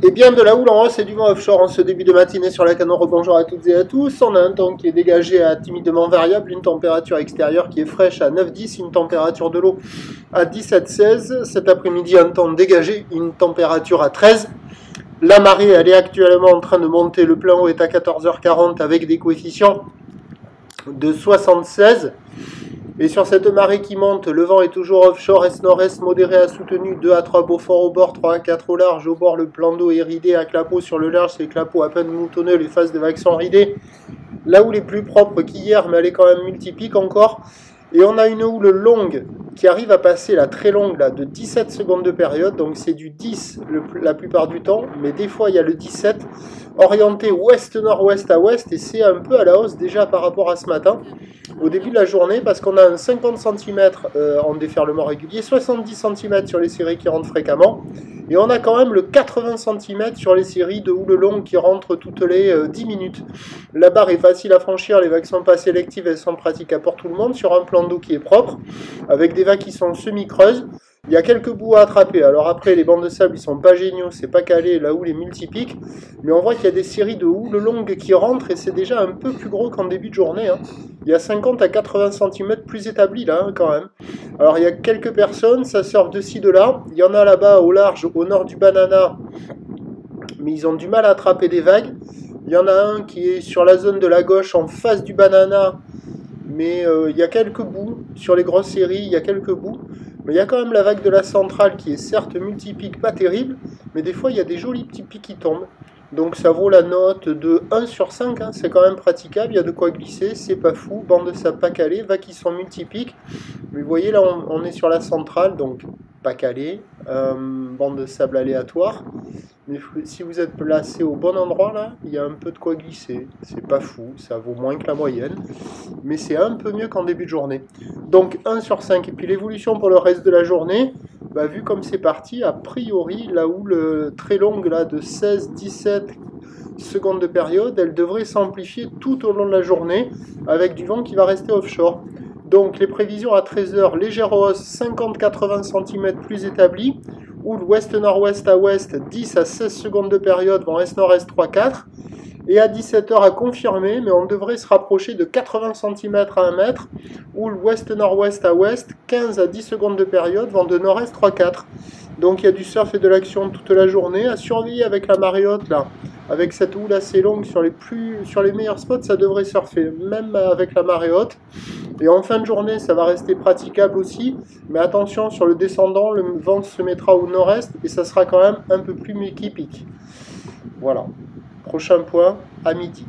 Et bien de la houle en hausse et du vent offshore en ce début de matinée sur la Canon. Rebonjour à toutes et à tous. On a un temps qui est dégagé à timidement variable, une température extérieure qui est fraîche à 9-10, une température de l'eau à 17-16. Cet après-midi, un temps dégagé, une température à 13. La marée, elle est actuellement en train de monter. Le plein eau est à 14h40 avec des coefficients de 76. Et sur cette marée qui monte, le vent est toujours offshore, est-nord-est modéré à soutenu, 2 à 3 Beaufort au bord, 3 à 4 au large. Au bord, le plan d'eau est ridé à clapot. Sur le large, c'est clapot à peine moutonneux, les faces de vagues sont ridées. La houle est plus propre qu'hier, mais elle est quand même multiplique encore. Et on a une houle longue qui arrive à passer la très longue là, de 17 secondes de période, donc c'est du 10 la plupart du temps, mais des fois il y a le 17, orienté ouest-nord-ouest à ouest, et c'est un peu à la hausse déjà par rapport à ce matin, au début de la journée, parce qu'on a un 50 cm en déferlement régulier, 70 cm sur les séries qui rentrent fréquemment, et on a quand même le 80 cm sur les séries de houle longue qui rentrent toutes les 10 minutes. La barre est facile à franchir, les vagues sont pas sélectives, elles sont praticables pour tout le monde, sur un plan d'eau qui est propre, avec des vagues qui sont semi-creuses. Il y a quelques bouts à attraper. Alors après, les bancs de sable, ils sont pas géniaux, c'est pas calé, la houle est multipique, mais on voit qu'il y a des séries de houle longues qui rentrent, et c'est déjà un peu plus gros qu'en début de journée. Il y a 50 à 80 cm plus établi là, quand même. Alors il y a quelques personnes, ça surfe de ci, de là. Il y en a là-bas au large, au nord du Banana, mais ils ont du mal à attraper des vagues. Il y en a un qui est sur la zone de la gauche, en face du Banana, mais il y a quelques bouts, sur les grosses séries, il y a quelques bouts, mais il y a quand même la vague de la centrale qui est certes multipique, pas terrible, mais des fois il y a des jolis petits pics qui tombent, donc ça vaut la note de 1 sur 5, c'est quand même praticable, il y a de quoi glisser, c'est pas fou, bande de sable pas calée, vagues qui sont multipiques, mais vous voyez là on est sur la centrale, donc pas calé, bande de sable aléatoire. Mais si vous êtes placé au bon endroit, là, il y a un peu de quoi glisser. C'est pas fou, ça vaut moins que la moyenne. Mais c'est un peu mieux qu'en début de journée. Donc 1 sur 5. Et puis l'évolution pour le reste de la journée, vu comme c'est parti, a priori, la houle très longue là, de 16-17 secondes de période, elle devrait s'amplifier tout au long de la journée avec du vent qui va rester offshore. Donc les prévisions à 13h, légère hausse, 50-80 cm plus établie. Houle ouest-nord-ouest à ouest, 10 à 16 secondes de période, vent est-nord-est 3-4. Et à 17h à confirmer, mais on devrait se rapprocher de 80 cm à 1 mètre. Houle ouest-nord-ouest à ouest, 15 à 10 secondes de période, vent de nord-est 3-4. Donc il y a du surf et de l'action toute la journée. À surveiller avec la marée haute là. Avec cette houle assez longue sur les meilleurs spots, ça devrait surfer, même avec la marée haute. Et en fin de journée, ça va rester praticable aussi. Mais attention, sur le descendant, le vent se mettra au nord-est et ça sera quand même un peu plus équipique. Voilà. Prochain point, à midi.